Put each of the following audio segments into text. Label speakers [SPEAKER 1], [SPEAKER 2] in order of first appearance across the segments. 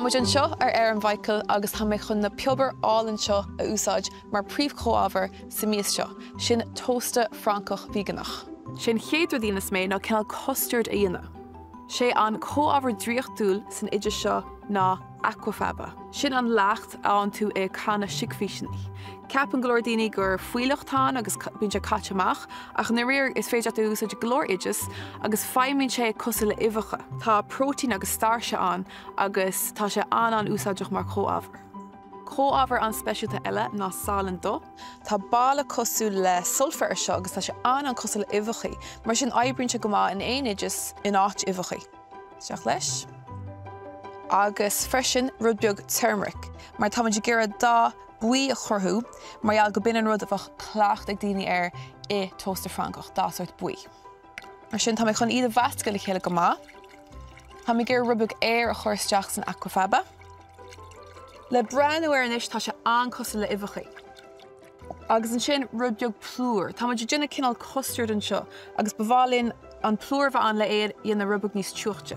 [SPEAKER 1] muid anseo ar an bhaiceal agus tá mé chun na peobair álann seo a úsáid mar príomhchomhaibhar sa míos seo, sin tósta Francach víganach. Sin chéadú dínas mé ná cinál custard a dhéanamh. Sé an comhabhar dríochtúil san idir seo ná aquafaba. Sin an leacht an tú é canna sicfíisinaí. Ceap an glór daoine gur fuileachtáin agus bíonn sé caite amach, ach na riar is féidir a úsáid glór ides agus feimíonn sé cosa le uimheacha. Tá prótein agus starse an agus tá sé an úsáideach mar comhabhar. Comhabhar an speisialta eile ná sálan dó. Tá bála cosú le sulfar ar seo agus tá sé an cosa le uimheachaí, mar sin oibríonn sé go maith in éon ides in áit uimheachaí. Seach leis. Agus freisin rud beag turmeric, mar tá muid gur dá buí a chorthú, mar eall go bin an rud a bfach cleacht ag daoine ar I tósta Francach, dá sort buí. Mar sin tá mé chun iad a bhasca le chéile go maith. Tá mé gur rud beag air a chóiristeach san aquafaba. Le breanú ar inis tá sé an cosa le uimheachaí. Agus an sin rud beag plúr, tá muid duna cinál custard an seo, agus bhálíonn an plúr bheith an le éad dhéana rud beag níos tuachte.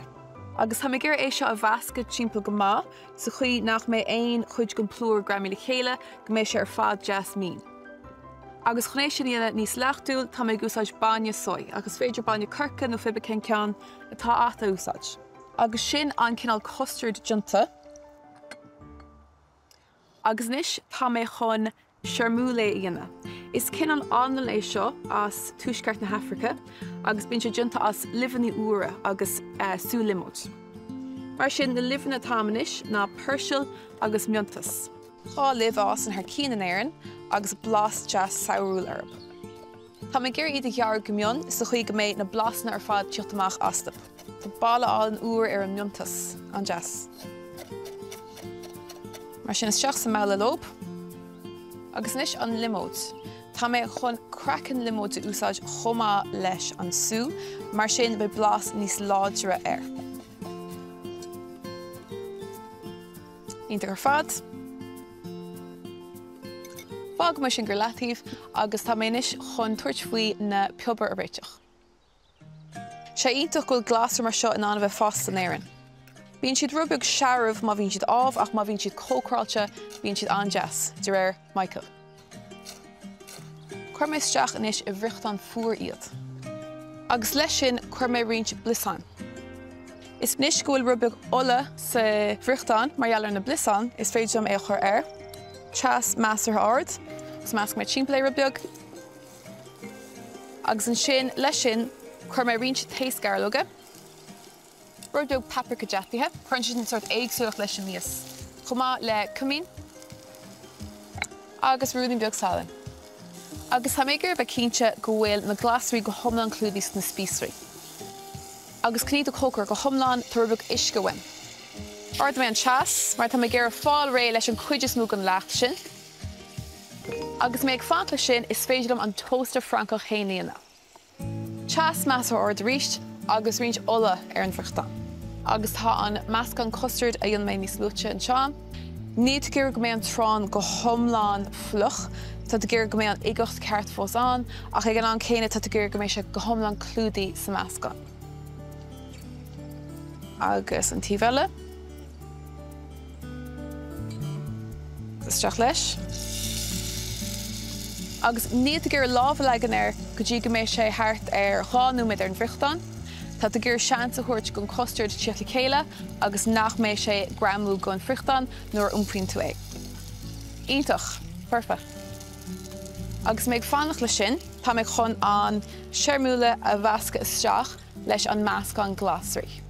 [SPEAKER 1] Agus tá mé gur é seo a bhasca timpeall go maith, sa chuí nach mé aon chuid go plúr gramí le chéile go mé sé ar fád jasmín. Agus chunéis sin dhéana níos leachtúil tá mé úsáid bainne soy, agus féidir bainne curca nó fibe cin ceann atá áta úsáid. Agus sin an cinál custard junta. Agus níos tá mé chun seirmúlé dhéana. Is cinál anal é seo as túisceart na Hafraice, agus bíonn sé junta as lifaní uaire agus súlimóid. Mar sin na lifanna támanis ná persil agus miontas. Chá libh as an th cían éireann agus blas jazz saoirúil herb. Tá mé gur iad a ghearr go mion sa chuí go méid na blasna ar fad tíochtamach astap. Tá balla á an uair ar an miontas an jazz. Mar sin is teach sa meall le lob. Agus níos an limóid. Tá mé chun crackan limóid a úsáid chomá leis an sú, mar sin be blas níos láidre air. Ínta gur fad. Fág mar sin gur leathíh agus tá mé níos chun tuairt faoi na peobair a réiteach. Sé ítach goil glasar mar seo in anna bheith fásta an éireann. Bíonn siad rubbeag searamh má bhíonn siad ábh ach má bhíonn siad cócráilte bíonn siad an jazz, de réir Michael. Chuir mé isteach inis I bhrichtán fuair iad. Agus leis sin chuir mé roinnt blisán. Is níos go bhfuil rubbeag ola sa bhrichtán mar gheallar na blisán is féidir é chur air. Teas meas ar ard, gus meas mé timplé rubbeag. Agus an sin leis sin chuir mé roinnt taste garlóga. Rubbeag paprika deataithe, chuir sin sort éagsúach leis an níos. Chomá le cumín agus rúdainn beag salann. Agus tá mé gur bheith cinnte go bhfuil na glasraí go thomláin clúdaí na spíosraí. Agus cníad a cócar go thomláin turbeag isce bhain. Ard mé an teas, mar tá mé gur fáil ré leis an chuideas mú an leacht sin. Agus mé ag fáint le sin is féidirm an tósta Francach héanaíonna. Teas meas ar ard ríist agus roinnt ola ar an bhrichtán. Agus tá an measc an custard a dhéanam mé níos lúte an seán. Níd gur go mé an trán go thomláin fluch, tá gur go mé an igocht ceart fós an, ach ag an céine tá gur go mé se go thomláin clúdaí sa meascán. Agus an tíbheile. Isteach leis. Agus níd gur lábh legan air go dtí go mé sé thart ar cháú mid ar an bhrichtán. Tá gur seans a chuirt gon custard tíocht le chéile agus nach mé sé gramú gon frichtán nuair umprinn tú é. Ítach, perfect. Agus méid fannach le sin, tá méid chun an seirmúla a bhasca isteach leis an measc an glasraí.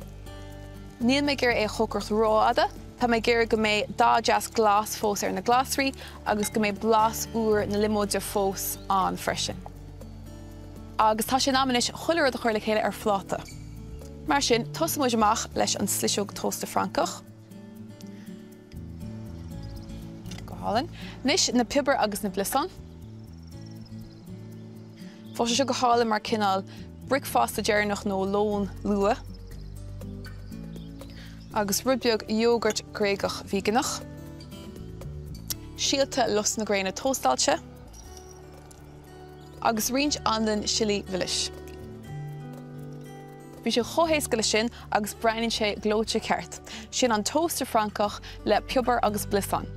[SPEAKER 1] Níl mé gur é chócairt ráada, tá mé gur go mé dá jazz glas fós ar na glasraí agus go mé blas uair na limóide fós an freisin. Agus tá sin amais chuileir a chuir le chéile ar phláta. Mar sin, tosa muid amach leis an sliseog tósta Francach. Go hálann. Nis na peobair agus na blisán. Fáiste seo go hálann mar cinál bricfásta dearnach nó lón lua. Agus rudbeag iogurt gréagach víganach. Síalta los na gréine tóstáilte. Agus roinnt an den chili vilis. Bhí sé chomhéasca le sin agus breanann sé glóite ceart. Sin an tósta Francach le peobar agus blisan.